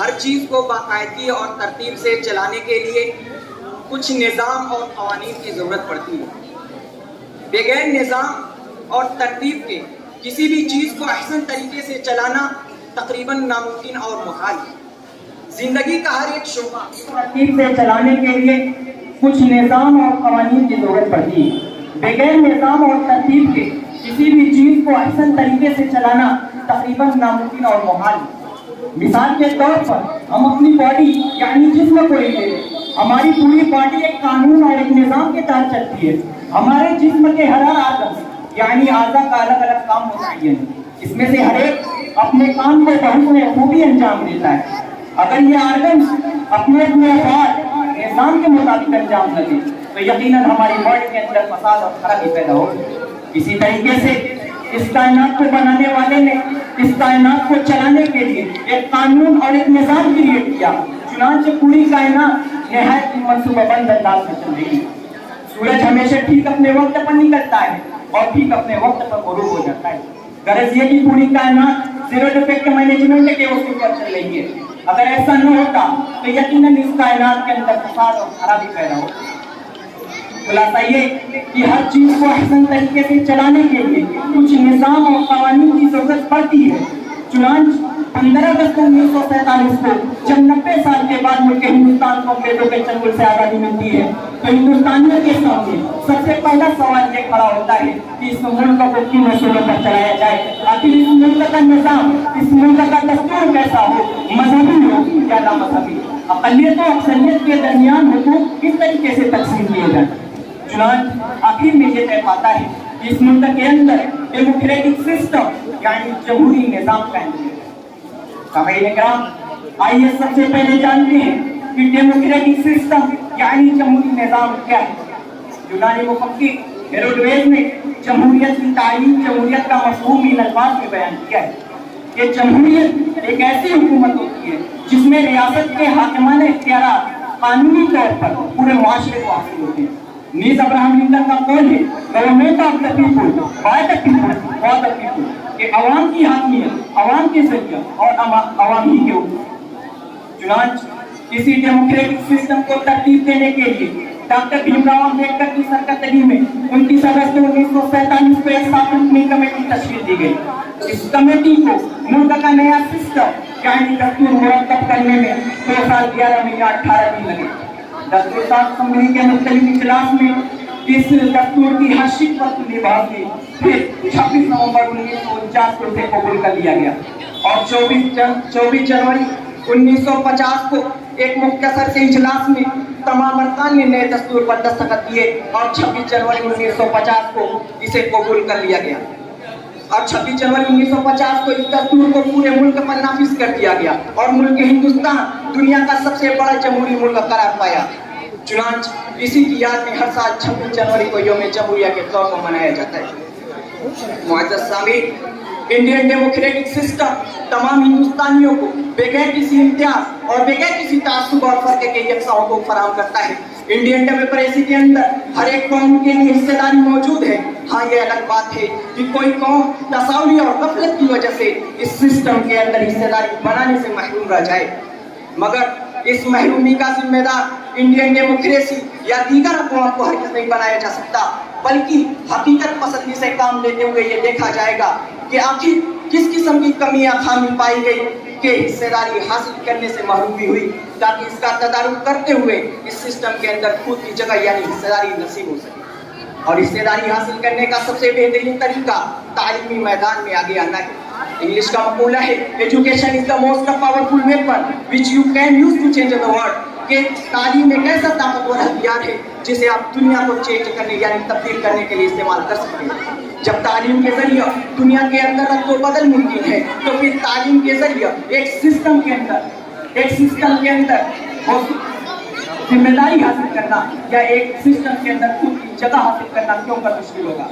ہر چیز کو باقاعدگی اور ترتیب سے چلانے کے لیے کچھ نظام اور قوانین کی ضرورت پڑتی ہے۔ بغیر نظام اور ترتیب کے کسی بھی چیز کو احسن طریقے سے چلانا تقریباً ناممکن اور محال ہے۔ زندگی کا ہر ایک شعبہ ترتیب سے چلانے کے لیے کچھ نظام اور قوانین کی ضرورت پڑتی ہے۔ بغیر نظام اور ترتیب کے کسی بھی چیز کو احسن طریقے سے چلانا تقریباً ناممکن اور محال ہے۔ مثال کے طور پر ہم اپنی باڈی یعنی جسم کو لے لیں، ہماری پوری باڈی ایک قانون اور ایک نظام کے تحت چلتی ہے۔ ہمارے جسم کے ہر آرگن یعنی اعضاء کا الگ الگ کام متعین ہے، اس میں سے ہر ایک اپنے کام کو بہت خوبی انجام دیتا ہے۔ اگر یہ آرگن اپنے افعال نظام کے مطابق انجام لگے تو یقیناً ہماری باڈی کے اندر فساد اور خرابی پیدا ہوگی۔ اسی طریقے سے اس کائنات کو بنانے والے نے اس کائنات کو چلانے کے لیے ایک قانون اور ایک نظام کریٹ کیا، چنانچہ پوری کائنات نہایت ہی منصوبہ بند انداز میں چل رہی ہے۔ سورج ہمیشہ ٹھیک اپنے وقت پر نکلتا ہے اور ٹھیک اپنے وقت پر غروب ہو جاتا ہے۔ غرض یہ کہ پوری کائنات زیرو ڈیفیکٹ مینجمنٹ کے اصول پر چل رہی ہے۔ اگر ایسا نہ ہوتا تو یقیناً اس کائنات کے اندر فساد اور خرابی پیدا ہوتی۔ خلاصہ یہ کہ ہر چیز کو احسن طریقے سے چلانے کے لیے کچھ نظام اور قوانین کی ضرورت پڑتی ہے۔ چنانچہ 15 اگست 1947 کو جب 90 سال کے بعد ملک ہندوستان کو انگریزوں کے چنگل سے آزادی ملتی ہے تو ہندوستانیوں کے سامنے سب سے پہلا سوال یہ کھڑا ہوتا ہے کہ اس ملک کو کن اصولوں پر چلایا جائے، آخر اس ملک کا نظام، اس ملک کا دستور کیسا ہو، مذہبی ہو یا نامذہبی، اقلیت و اکثریت کے درمیان حقوق کس طریقے سے تقسیم کیے جائیں۔ چنانچہ آخر میں یہ طے پاتا ہے کہ اس ملک کے اندر ڈیموکریٹک سسٹم یعنی جمہوری نظام قائم کیا۔ سامعین کرام، آئیے سب سے پہلے جانتے ہیں کہ ڈیموکریٹک سسٹم یعنی جمہوری نظام کیا ہے۔ یونانی مفکر ہیروڈوٹس نے جمہوریت کی تعریف جمہوریت کا مفہوم ان الفاظ میں بیان کیا ہے کہ جمہوریت ایک ایسی حکومت ہوتی ہے جس میں ریاست کے حاکمانہ اختیارات قانونی طور پر پورے معاشرے کو حاصل ہوتے ہیں۔ نیز ابراہم لنکن کا قول ہے government of the people by the people for the people, کہ عوام کی حاکمیت عوام کے ذریعہ اور عوام ہی کے اوپر۔ چنانچہ کسی ڈیموکریٹک سسٹم کو ترتیب دینے کے لیے ڈاکٹر بھیم راؤ امبیڈکر کی سرکردگی میں 29 اگست 1947 کو ایک سابقہ کمیٹی تشکیل دی گئی۔ اس کمیٹی کو ملک کا نیا سسٹم یعنی دستور مرتب کرنے میں 2 سال 11 مہینے 18 دن لگے۔ دستور ساز اسمبلی کے مختلف اجلاس میں اس دستور کی ہر شق پر نبھا کے پھر 26 نومبر 1949 کو اسے قبول کر لیا گیا اور 24 جنوری 1950 کو ایک مختصر سے اجلاس میں تمام ارکان نے نئے دستور پر دستخط کیے اور 26 جنوری 1950 کو اسے قبول کر لیا گیا اور 26 جنوری 1950 کو اس دستور کو پورے ملک پر نافذ کر دیا گیا اور ملک ہندوستان دنیا کا سب سے بڑا جمہوری ملک قرار پایا۔ چنانچہ اسی کی یاد میں ہر سال 26 جنوری کو یوم جمہوریہ کے طور پر منایا جاتا ہے۔ معزز سامعین، انڈین ڈیموکریٹک سسٹم تمام ہندوستانیوں کو بغیر کسی امتیاز اور بغیر کسی تعصب اور فرق کے یکساں حقوق فراہم کرتا ہے۔ انڈین ڈیموکریسی کے اندر ہر ایک قوم کے لیے حصہ داری موجود ہے۔ ہاں، یہ الگ بات ہے کہ کوئی قوم تصاولی اور غفلت کی وجہ سے اس سسٹم کے اندر حصہ داری بنانے سے محروم رہ جائے، مگر اس محرومی کا ذمہ دار انڈین ڈیموکریسی یا دیگر اقوام کو ہرگز نہیں بنایا جا سکتا، بلکہ حقیقت پسندی سے کام لیتے ہوئے یہ دیکھا جائے گا کہ آخر کس قسم کی کمی یا خامی پائی گئی کہ حصہ داری حاصل کرنے سے محرومی ہوئی، تاکہ اس کا تدارک کرتے ہوئے اس سسٹم کے اندر خود کی جگہ یعنی حصہ داری نصیب ہو سکے۔ اور حصہ داری حاصل کرنے کا سب سے بہترین طریقہ تعلیمی میدان میں آگے آنا ہے۔ انگلش کا مقولہ ہے education is the most powerful weapon which you can use to change the world, کہ تعلیم ایک ایسا طاقتور ہتھیار ہے جسے آپ دنیا کو چینج کرنے یعنی تبدیل کرنے کے لیے استعمال کر سکتے ہیں۔ جب تعلیم کے ذریعے دنیا کے اندر رد و بدل ممکن ہے تو پھر تعلیم کے ذریعے ایک سسٹم کے اندر ذمہ داری حاصل کرنا یا ایک سسٹم کے اندر خود کی جگہ حاصل کرنا کیوں کا مشکل ہوگا۔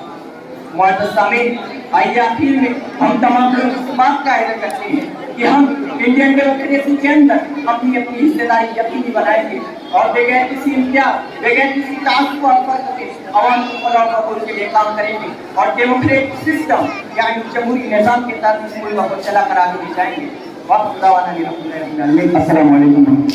معزز سامعین، آئیے آخر میں ہم تمام لوگ اس بات کا اعلان کرتے ہیں کہ ہم انڈین ڈیموکریسی کے اندر اپنی حصہ داری یقینی بنائیں گے اور بغیر کسی امتیاز بغیر کسی تعصب اور فرق کے عوام کی فلاح و بہبود کے لیے کام کریں گے اور ڈیموکریٹک سسٹم یعنی جمہوری نظام کے تحت اس ملک کو چلا کر آگے لے جائیں گے۔ وآخر دعوانا الحمد للہ رب العالمین. السلام علیکم.